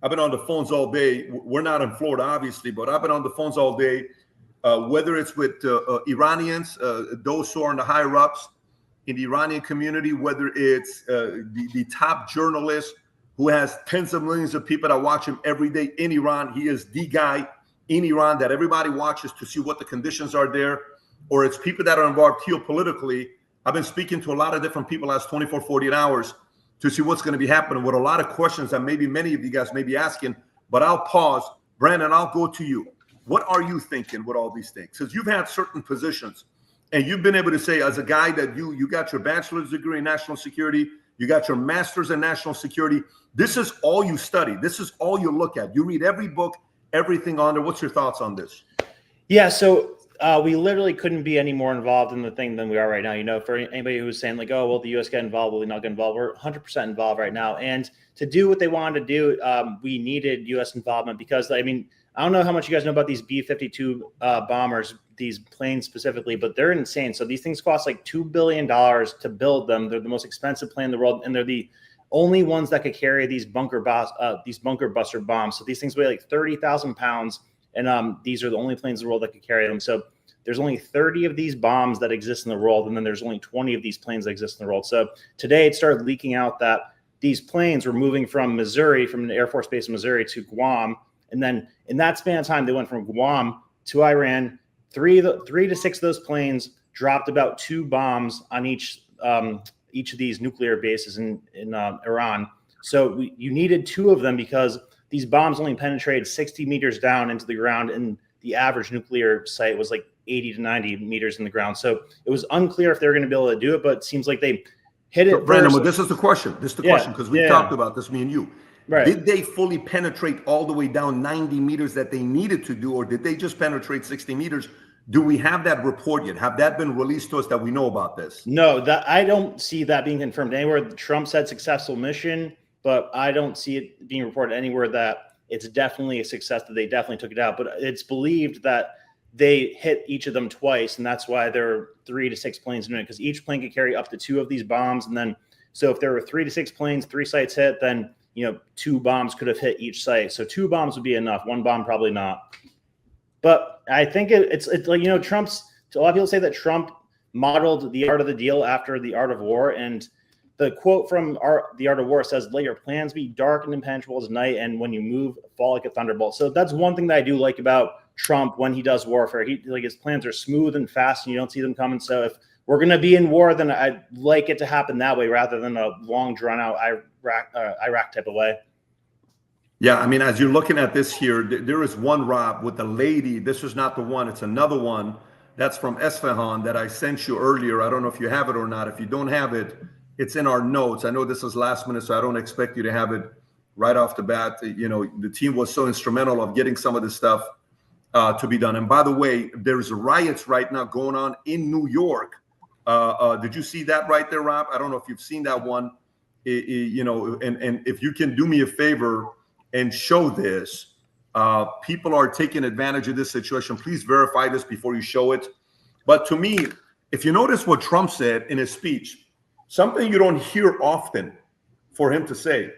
I've been on the phones all day. We're not in Florida, obviously, but I've been on the phones all day, whether it's with Iranians, those who are in the higher ups in the Iranian community, whether it's the top journalist who has tens of millions of people that watch him every day in Iran. He is the guy in Iran that everybody watches to see what the conditions are there, or it's people that are involved geopolitically. I've been speaking to a lot of different people last 24, 48 hours to see what's going to be happening with a lot of questions that maybe many of you guys may be asking, but I'll pause. Brandon, I'll go to you. What are you thinking with all these things? Because you've had certain positions and you've been able to say, as a guy that you got your bachelor's degree in national security, you got your master's in national security. This is all you study. This is all you look at. You read every book, everything on there. What's your thoughts on this? Yeah, so we literally couldn't be any more involved in the thing than we are right now. You know, for anybody who's saying like, oh, well, the U.S. get involved, will we not get involved? We're 100% involved right now. And to do what they wanted to do, we needed U.S. involvement because, I mean, I don't know how much you guys know about these B-52 bombers, these planes specifically, but they're insane. So these things cost like $2 billion to build them. They're the most expensive plane in the world, and they're the only ones that could carry these bunker buster bombs. So these things weigh like 30,000 pounds, and these are the only planes in the world that could carry them. So there's only 30 of these bombs that exist in the world, and then there's only 20 of these planes that exist in the world. So today it started leaking out that these planes were moving from Missouri, from an Air Force base in Missouri, to Guam. And then in that span of time, they went from Guam to Iran. Three to six of those planes dropped about 2 bombs on each of these nuclear bases in Iran. So you needed 2 of them because these bombs only penetrated 60 meters down into the ground, and the average nuclear site was like 80 to 90 meters in the ground. So it was unclear if they were going to be able to do it, but it seems like they hit it. So, Brandon, well, this is the question. This is the question, because we talked about this, me and you. Right. Did they fully penetrate all the way down 90 meters that they needed to do, or did they just penetrate 60 meters? Do we have that report yet? Have that been released to us that we know about this? No, that I don't see that being confirmed anywhere. Trump said successful mission, but I don't see it being reported anywhere that it's definitely a success, that they definitely took it out. But it's believed that they hit each of them twice, and that's why there are 3 to 6 planes doing it, because each plane could carry up to 2 of these bombs. And then, so if there were 3 to 6 planes, 3 sites hit, then 2 bombs could have hit each site. So 2 bombs would be enough. 1 bomb probably not. But I think it's like, Trump's, a lot of people say that Trump modeled the art of the deal after the art of war. And the quote from the art of war says, let your plans be dark and impenetrable as night, and when you move, fall like a thunderbolt. So that's one thing that I do like about Trump when he does warfare. His plans are smooth and fast, and you don't see them coming. So if we're going to be in war, then I'd like it to happen that way rather than a long, drawn-out Iraq type of way. Yeah, I mean, as you're looking at this here, there is one, Rob, with the lady. This is not the one. It's another one that's from Isfahan that I sent you earlier. I don't know if you have it or not. If you don't have it, it's in our notes. I know this is last minute, so I don't expect you to have it right off the bat. The team was so instrumental of getting some of this stuff to be done. And by the way, there's riots right now going on in New York. Did you see that right there, Rob? I don't know if you've seen that one. And if you can do me a favor and show this, people are taking advantage of this situation. Please verify this before you show it. But to me, if you notice what Trump said in his speech, something you don't hear often for him to say,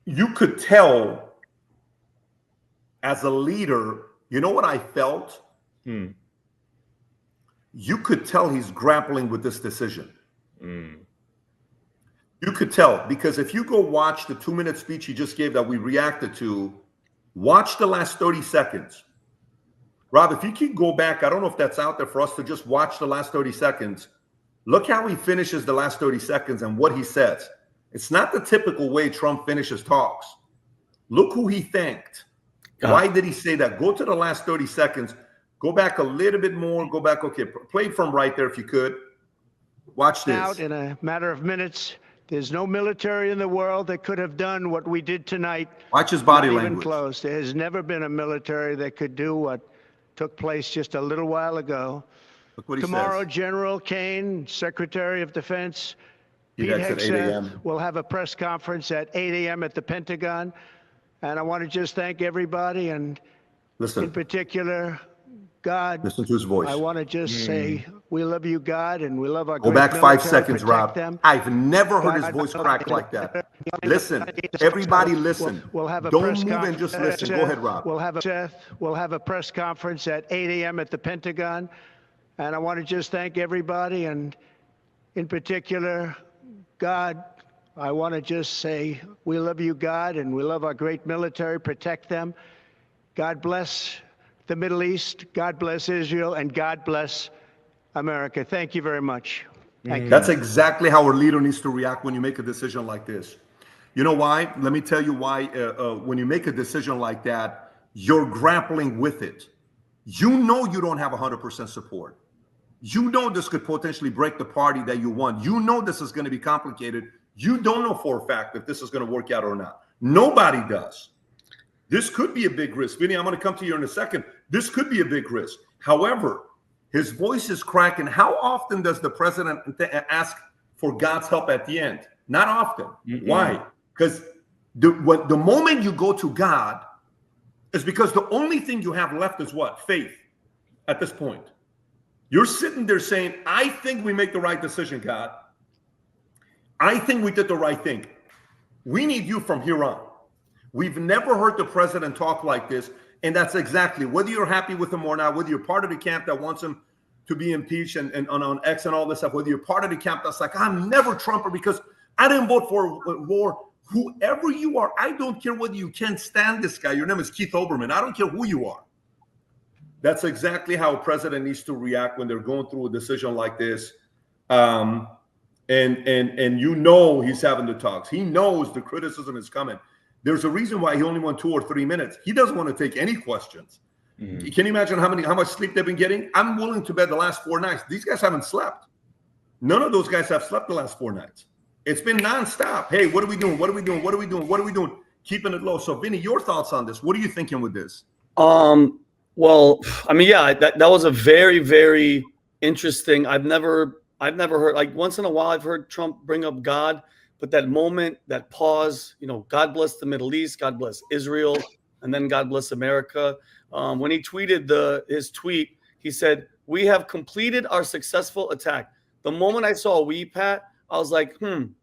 you could tell as a leader, you know what I felt? You could tell he's grappling with this decision. You could tell, because if you go watch the 2-minute speech he just gave that we reacted to, watch the last 30 seconds. Rob, if you can go back, I don't know if that's out there for us to just watch the last 30 seconds. Look how he finishes the last 30 seconds and what he says. It's not the typical way Trump finishes talks. Look who he thanked. Why did he say that? Go to the last 30 seconds. Go back a little bit more. Go back. Okay, play from right there if you could. Watch this. Out in a matter of minutes. There's no military in the world that could have done what we did tonight. Watch his body language. Even close. There has never been a military that could do what took place just a little while ago. Look what he Tomorrow, says. General Kane, Secretary of Defense, Pete Hegseth will have a press conference at 8 a.m. at the Pentagon. And I want to just thank everybody, and in particular, God, Listen to his voice. I want to just say we love you, God, and we love our Go great back 5 military. seconds, Protect Rob. them. I've never heard his God, voice crack like that. Listen, everybody listen. We'll have a Don't press move and just listen. Go ahead, Rob. We'll have a press conference at 8 a.m. at the Pentagon. And I want to just thank everybody, and in particular, God, I want to just say we love you, God, and we love our great military. Protect them. God bless the Middle East. God bless Israel, and God bless America. Thank you very much. Thank you. That's exactly how a leader needs to react when you make a decision like this. You know why? Let me tell you why. When you make a decision like that, you're grappling with it. You know you don't have 100% support. You know this could potentially break the party that you want. You know this is going to be complicated. You don't know for a fact if this is going to work out or not. Nobody does. This could be a big risk. Vinny, I'm going to come to you in a second. This could be a big risk. However, his voice is cracking. How often does the president ask for God's help at the end? Not often. Why? Because the moment you go to God is because the only thing you have left is what? Faith at this point. You're sitting there saying, I think we make the right decision, God. I think we did the right thing. We need you from here on. We've never heard the president talk like this. And that's exactly, whether you're happy with him or not, whether you're part of the camp that wants him to be impeached and on X and all this stuff, whether you're part of the camp that's like, I'm never Trumper because I didn't vote for war. Whoever you are, I don't care whether you can't stand this guy. Your name is Keith Olbermann. I don't care who you are. That's exactly how a president needs to react when they're going through a decision like this. And you know he's having the talks. He knows the criticism is coming. There's a reason why he only won 2 or 3 minutes. He doesn't want to take any questions. Can you imagine how much sleep they've been getting? I'm willing to bet the last 4 nights. These guys haven't slept. None of those guys have slept the last 4 nights. It's been nonstop. Hey, what are we doing? What are we doing? What are we doing? What are we doing? Keeping it low. So, Vinny, your thoughts on this? What are you thinking with this? Well, I mean, yeah, that was a very, very interesting. I've never heard, like, once in a while I've heard Trump bring up God, but that moment, that pause, you know, God bless the Middle East, God bless Israel, and then God bless America. When he tweeted his tweet, he said, "We have completed our successful attack." The moment I saw "we," Pat, I was like,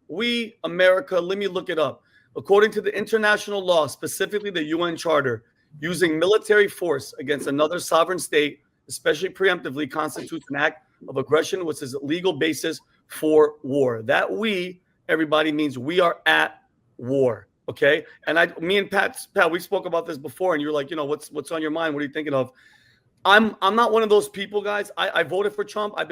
we, America, let me look it up. According to the international law, specifically the UN Charter, using military force against another sovereign state, especially preemptively, constitutes an act of aggression, which is a legal basis for war. That "we," everybody, means we are at war. Okay. And me and Pat, we spoke about this before, and you're like, you know, what's on your mind? What are you thinking of? I'm not one of those people, guys. I voted for Trump. I've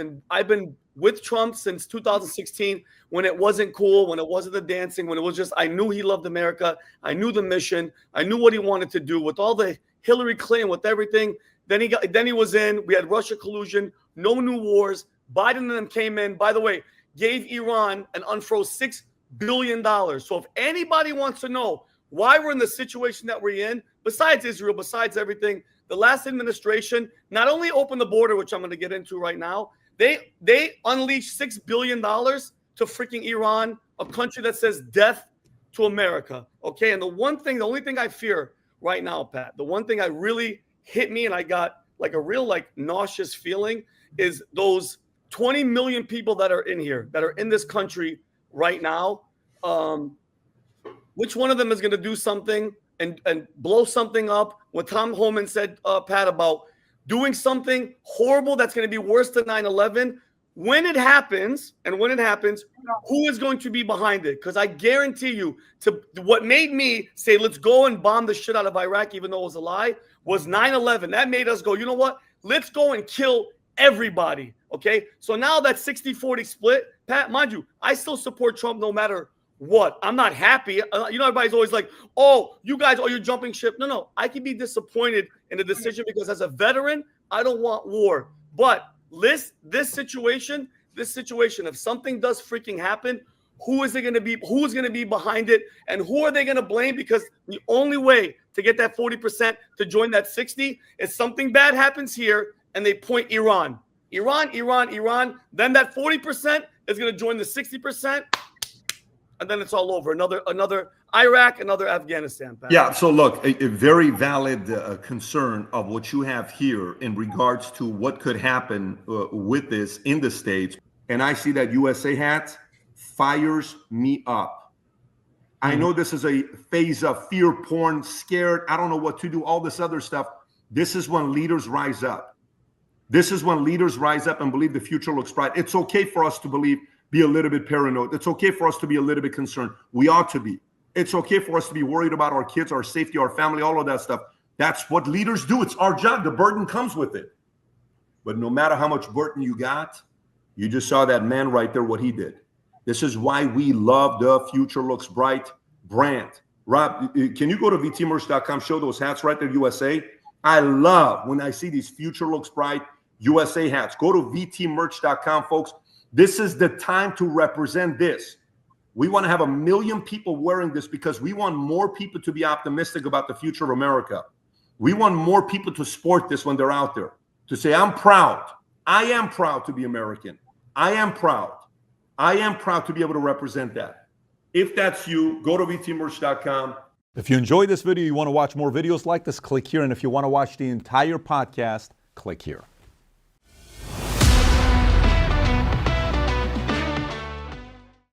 been with Trump since 2016, when it wasn't cool, when it wasn't the dancing, when it was just, I knew he loved America. I knew the mission. I knew what he wanted to do with all the Hillary Clinton, with everything. Then he was in. We had Russia collusion, no new wars. Biden and them came in. By the way, gave Iran and unfroze $6 billion. So if anybody wants to know why we're in the situation that we're in, besides Israel, besides everything, the last administration not only opened the border, which I'm going to get into right now, they unleashed $6 billion to freaking Iran, a country that says death to America. Okay. And the only thing I fear right now, Pat, the one thing I really hit me and I got like a real like nauseous feeling is those 20 million people that are in here, that are in this country right now. Which one of them is going to do something and blow something up? What Tom Homan said, Pat, about doing something horrible that's going to be worse than 9/11. When it happens, who is going to be behind it? Because I guarantee you, what made me say, let's go and bomb the shit out of Iraq, even though it was a lie, was 9/11. That made us go, you know what? Let's go and kill everybody. Okay. So now that 60-40 split, Pat, mind you, I still support Trump no matter what. I'm not happy. You know, everybody's always like, oh, you guys, you're jumping ship. No, I can be disappointed in the decision because as a veteran, I don't want war. But this situation, if something does freaking happen, who is it going to be? Who's going to be behind it? And who are they going to blame? Because the only way to get that 40% to join that 60 is something bad happens here and they point Iran. Then that 40% is going to join the 60%. And then it's all over. Another Iraq, another Afghanistan. Pat. Yeah, so look, a very valid concern of what you have here in regards to what could happen with this in the States. And I see that USA hat fires me up. I know this is a phase of fear porn, scared, I don't know what to do, all this other stuff. This is when leaders rise up. This is when leaders rise up and believe the future looks bright. It's okay for us to be a little bit paranoid. It's okay for us to be a little bit concerned. We ought to be. It's okay for us to be worried about our kids, our safety, our family, all of that stuff. That's what leaders do. It's our job. The burden comes with it. But no matter how much burden you got, you just saw that man right there, what he did. This is why we love the Future Looks Bright brand. Rob, can you go to vtmerch.com, show those hats right there, USA? I love when I see these Future Looks Bright USA hats. Go to vtmerch.com, folks. This is the time to represent this. We want to have 1 million people wearing this because we want more people to be optimistic about the future of America. We want more people to sport this when they're out there, to say, I'm proud. I am proud to be American. I am proud. I am proud to be able to represent that. If that's you, go to vtmerch.com. If you enjoyed this video, you want to watch more videos like this, click here. And if you want to watch the entire podcast, click here.